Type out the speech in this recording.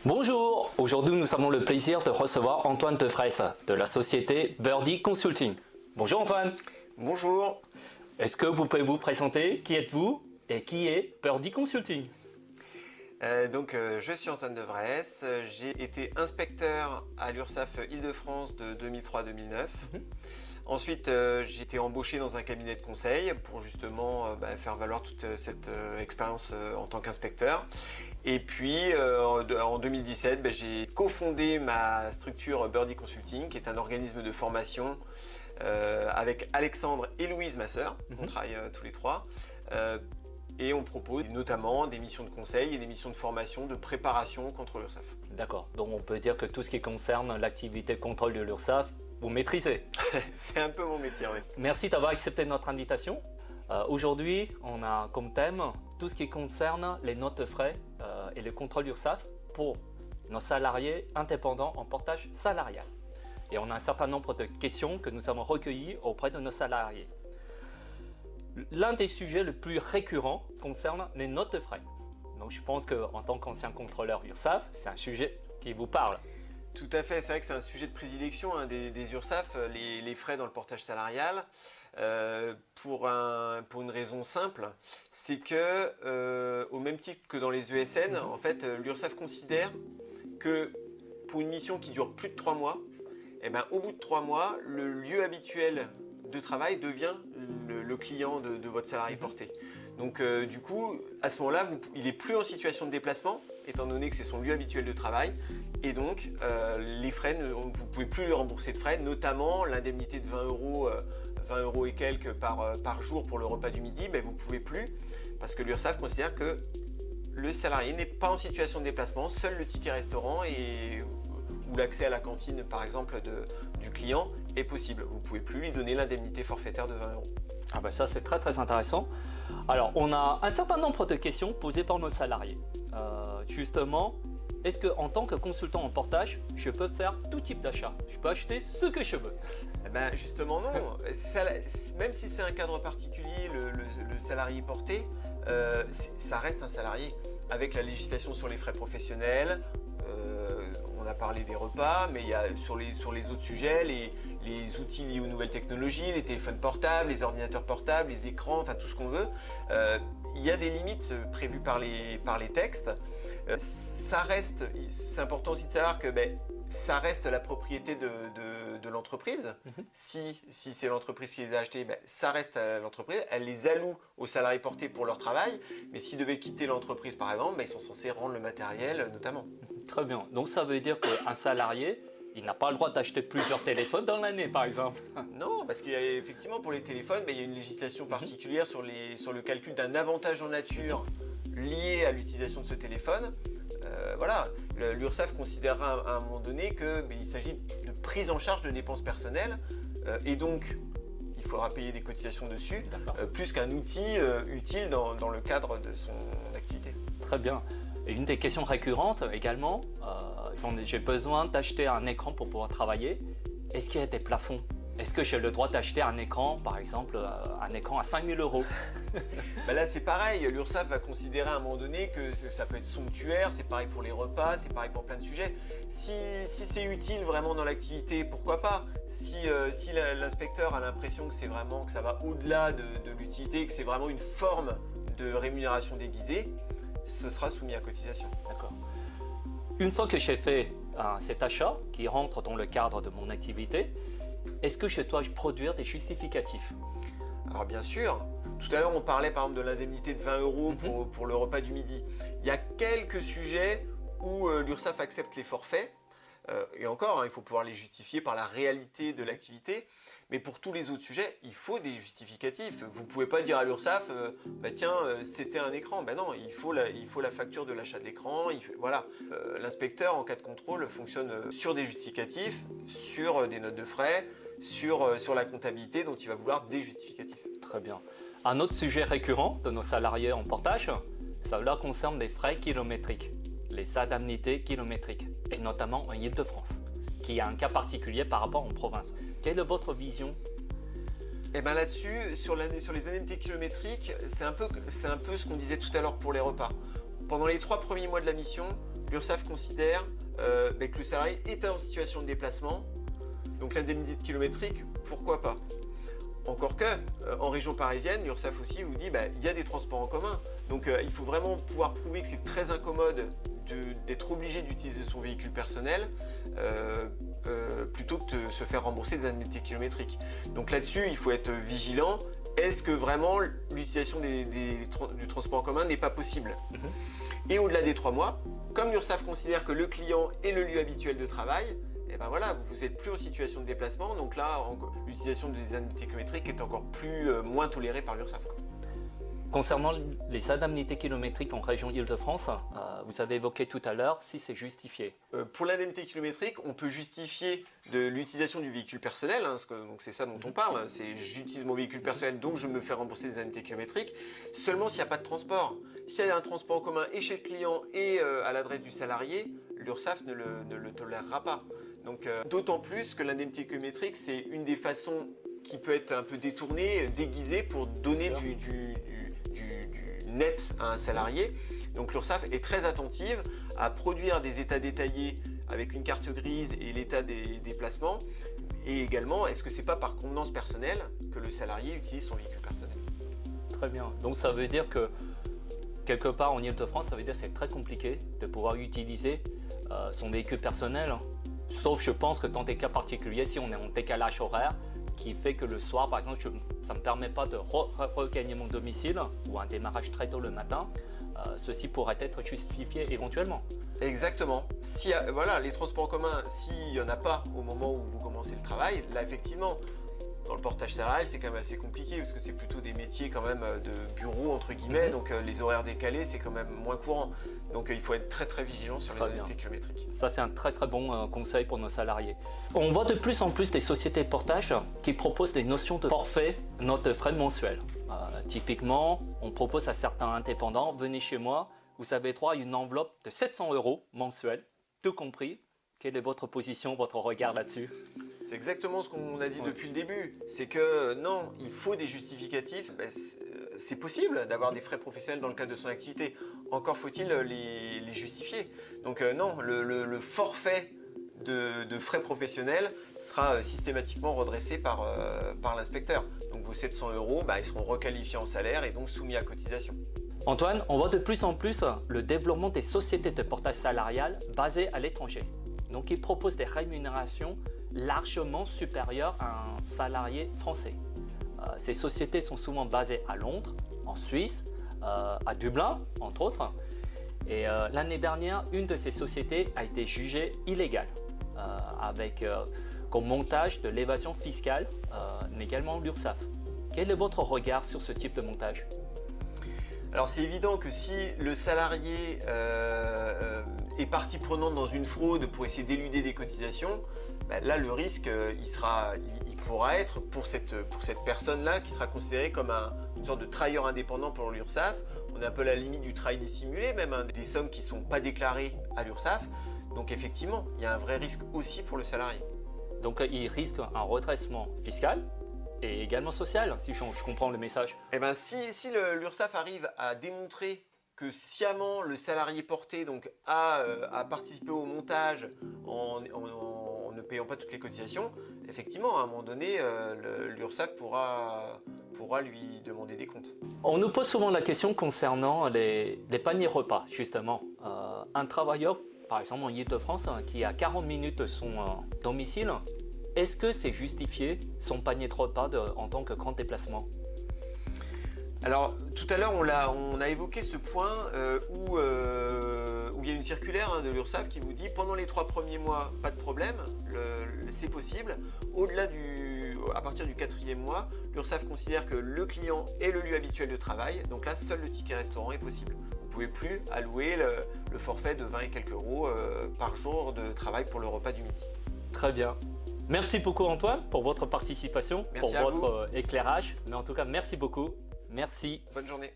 Bonjour, aujourd'hui nous avons le plaisir de recevoir Antoine Defresse de la société Birdie Consulting. Bonjour Antoine. Bonjour. Est-ce que vous pouvez vous présenter? Qui êtes-vous et qui est Birdie Consulting? Je suis Antoine Defresse, j'ai été inspecteur à l'URSSAF Île-de-France de 2003 à 2009. Ensuite, j'ai été embauché dans un cabinet de conseil pour justement faire valoir toute cette expérience en tant qu'inspecteur. Et puis en 2017, j'ai cofondé ma structure Birdie Consulting, qui est un organisme de formation avec Alexandre et Louise, ma sœur. On travaille tous les trois. Et on propose notamment des missions de conseil et des missions de formation, de préparation contre l'URSSAF. D'accord, donc on peut dire que tout ce qui concerne l'activité contrôle de l'URSSAF, vous maîtrisez. C'est un peu mon métier, oui. Merci d'avoir accepté notre invitation. Aujourd'hui, on a comme thème tout ce qui concerne les notes de frais et le contrôle URSSAF pour nos salariés indépendants en portage salarial. Et on a un certain nombre de questions que nous avons recueillies auprès de nos salariés. L'un des sujets les plus récurrents concerne les notes de frais. Donc je pense qu'en tant qu'ancien contrôleur URSSAF, c'est un sujet qui vous parle. Tout à fait, c'est vrai que c'est un sujet de prédilection des URSSAF, les frais dans le portage salarial, pour une raison simple, c'est que au même titre que dans les ESN, en fait, l'URSSAF considère que pour une mission qui dure plus de 3 mois, au bout de 3 mois, le lieu habituel de travail devient le client de votre salarié porté. Donc du coup, à ce moment-là, il n'est plus en situation de déplacement, étant donné que c'est son lieu habituel de travail. Et donc, les frais, vous ne pouvez plus lui rembourser de frais, notamment l'indemnité de 20 euros et quelques par jour pour le repas du midi, vous ne pouvez plus, parce que l'URSSAF considère que le salarié n'est pas en situation de déplacement, seul le ticket restaurant ou l'accès à la cantine, par exemple, du client est possible. Vous ne pouvez plus lui donner l'indemnité forfaitaire de 20 euros. Ah ben ça c'est très intéressant. Alors on a un certain nombre de questions posées par nos salariés. Justement, est-ce qu'en tant que consultant en portage, je peux faire tout type d'achat? Je peux acheter ce que je veux? Justement non. Même si c'est un cadre particulier, le salarié porté, ça reste un salarié. Avec la législation sur les frais professionnels, on a parlé des repas, mais il y a sur les autres sujets, les outils liés aux nouvelles technologies, les téléphones portables, les ordinateurs portables, les écrans, enfin tout ce qu'on veut. Il y a des limites prévues par les textes. Ça reste, c'est important aussi de savoir que ça reste la propriété de l'entreprise. Si c'est l'entreprise qui les a achetés, ça reste à l'entreprise. Elle les alloue aux salariés portés pour leur travail. Mais s'ils devaient quitter l'entreprise, par exemple, ils sont censés rendre le matériel, notamment. Très bien. Donc ça veut dire qu'un salarié, il n'a pas le droit d'acheter plusieurs téléphones dans l'année, par exemple. Non, parce qu'effectivement, pour les téléphones, il y a une législation particulière sur le calcul d'un avantage en nature lié à l'utilisation de ce téléphone. Voilà, l'URSSAF considérera à un moment donné qu'il s'agit de prise en charge de dépenses personnelles et donc il faudra payer des cotisations dessus, plus qu'un outil utile dans le cadre de son activité. Très bien. Et une des questions récurrentes également, j'ai besoin d'acheter un écran pour pouvoir travailler. Est-ce qu'il y a des plafonds? Est-ce que j'ai le droit d'acheter un écran, par exemple, un écran à 5 000 euros? Là, c'est pareil. L'URSSAF va considérer à un moment donné que ça peut être somptuaire. C'est pareil pour les repas, c'est pareil pour plein de sujets. Si c'est utile vraiment dans l'activité, pourquoi pas? Si l'inspecteur a l'impression que ça va au-delà de l'utilité, que c'est vraiment une forme de rémunération déguisée, ce sera soumis à cotisation. D'accord. Une fois que j'ai fait cet achat qui rentre dans le cadre de mon activité, est-ce que je dois produire des justificatifs? Alors bien sûr, tout à l'heure on parlait par exemple de l'indemnité de 20 euros pour le repas du midi. Il y a quelques sujets où l'URSSAF accepte les forfaits, et encore, il faut pouvoir les justifier par la réalité de l'activité, mais pour tous les autres sujets, il faut des justificatifs. Vous ne pouvez pas dire à l'URSSAF, c'était un écran. Non, il faut la facture de l'achat de l'écran. Voilà. L'inspecteur, en cas de contrôle, fonctionne sur des justificatifs, sur des notes de frais, sur la comptabilité, dont il va vouloir des justificatifs. Très bien. Un autre sujet récurrent de nos salariés en portage, cela concerne les frais kilométriques, les indemnités kilométriques, et notamment en Île-de-France, qui a un cas particulier par rapport en province. Quelle est votre vision? Là-dessus, sur les indemnités kilométriques, c'est un peu ce qu'on disait tout à l'heure pour les repas. Pendant les 3 premiers mois de la mission, l'URSSAF considère que le salarié est en situation de déplacement, donc l'indemnité kilométrique, pourquoi pas? Encore que, en région parisienne, l'URSSAF aussi vous dit il y a des transports en commun. Donc il faut vraiment pouvoir prouver que c'est très incommode d'être obligé d'utiliser son véhicule personnel plutôt que de se faire rembourser des indemnités kilométriques. Donc là-dessus, il faut être vigilant. Est-ce que vraiment l'utilisation du transport en commun n'est pas possible? Et au-delà des 3 mois, comme l'URSSAF considère que le client est le lieu habituel de travail, et ben voilà, vous n'êtes plus en situation de déplacement, donc là, l'utilisation des indemnités kilométriques est encore moins tolérée par l'URSSAF. Concernant les indemnités kilométriques en région Île-de-France, vous avez évoqué tout à l'heure si c'est justifié. Pour l'indemnité kilométrique, on peut justifier de l'utilisation du véhicule personnel, donc c'est ça dont on parle, c'est j'utilise mon véhicule personnel donc je me fais rembourser des indemnités kilométriques, seulement s'il n'y a pas de transport. S'il y a un transport en commun et chez le client et à l'adresse du salarié, l'URSSAF ne le tolérera pas. Donc d'autant plus que l'indemnité kilométrique, c'est une des façons qui peut être un peu détournée, déguisée pour donner du net à un salarié. Donc l'URSSAF est très attentive à produire des états détaillés avec une carte grise et l'état des déplacements. Et également, est-ce que c'est pas par convenance personnelle que le salarié utilise son véhicule personnel? Très bien. Donc ça veut dire que quelque part en Île-de-France, ça veut dire que c'est très compliqué de pouvoir utiliser son véhicule personnel. Sauf je pense que dans des cas particuliers, si on est en décalage horaire, qui fait que le soir, par exemple, ça ne me permet pas de regagner mon domicile ou un démarrage très tôt le matin, ceci pourrait être justifié éventuellement. Exactement. Si voilà, les transports en commun, s'il n'y en a pas au moment où vous commencez le travail, là effectivement, dans le portage salarial, c'est quand même assez compliqué parce que c'est plutôt des métiers quand même de bureau entre guillemets, donc les horaires décalés, c'est quand même moins courant. Donc il faut être très très vigilant sur les indemnités kilométriques. Ça c'est un très très bon conseil pour nos salariés. On voit de plus en plus des sociétés de portage qui proposent des notions de forfait, notes de frais mensuels. Typiquement, on propose à certains indépendants, venez chez moi, vous avez droit à une enveloppe de 700 € mensuels, tout compris. Quelle est votre position, votre regard là-dessus? C'est exactement ce qu'on a dit depuis le début. C'est que non, il faut des justificatifs. C'est possible d'avoir des frais professionnels dans le cadre de son activité. Encore faut-il les justifier. Donc non, le forfait de frais professionnels sera systématiquement redressé par l'inspecteur. Donc vos 700 €, ils seront requalifiés en salaire et donc soumis à cotisation. Antoine, on voit de plus en plus le développement des sociétés de portage salarial basées à l'étranger. Donc ils proposent des rémunérations largement supérieures à un salarié français. Ces sociétés sont souvent basées à Londres, en Suisse, à Dublin, entre autres. Et l'année dernière, une de ces sociétés a été jugée illégale, avec comme montage de l'évasion fiscale, mais également l'URSSAF. Quel est votre regard sur ce type de montage? Alors c'est évident que si le salarié est partie prenante dans une fraude pour essayer d'éluder des cotisations, là le risque il pourra être pour cette personne-là qui sera considérée comme une sorte de travailleur indépendant pour l'URSSAF. On est un peu à la limite du travail dissimulé, même des sommes qui ne sont pas déclarées à l'URSSAF. Donc effectivement, il y a un vrai risque aussi pour le salarié. Donc il risque un redressement fiscal et également social, si je comprends le message. Eh bien, si l'URSSAF arrive à démontrer que sciemment le salarié porté a participé au montage en ne payant pas toutes les cotisations, effectivement, à un moment donné, l'URSSAF pourra lui demander des comptes. On nous pose souvent la question concernant les paniers repas, justement. Un travailleur, par exemple en Île-de-France, qui est à 40 minutes de son domicile, est-ce que c'est justifié son panier de repas en tant que grand déplacement? Alors tout à l'heure on a évoqué ce point où il y a une circulaire de l'URSSAF qui vous dit pendant les 3 premiers mois pas de problème, c'est possible. Au-delà à partir du 4e mois, l'URSSAF considère que le client est le lieu habituel de travail, donc là seul le ticket restaurant est possible. Vous ne pouvez plus allouer le forfait de 20 et quelques euros par jour de travail pour le repas du midi. Très bien. Merci beaucoup Antoine pour votre participation, merci pour votre éclairage. Mais en tout cas, merci beaucoup. Merci. Bonne journée.